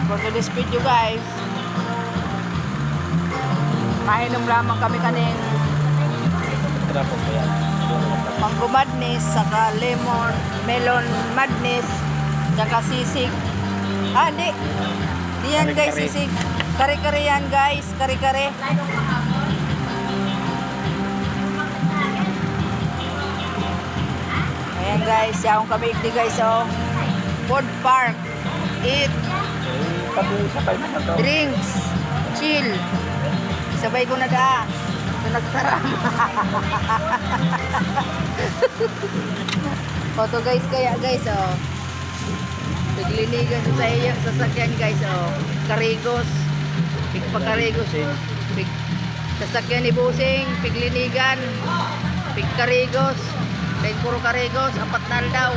for today's video guys. Mainom lamang kami kaning mango madness, saka lemon, melon madness, saka sisig. Di. Di yan guys, sisig. Kare-kare yan guys, kare-kare. Ayan guys, yaong kami ikli guys, oh. Food park, eat, drinks, chill. Sabay ko na da. Ito nagtarama. Photo guys kaya guys, oh. Piglinigan sa iya sasakyan guys, oh. Karigos. Pigpakarigos. Pig sasakyan ni Busing, piglinigan. Pigkarigos. Pig puro karigos, 4 daw.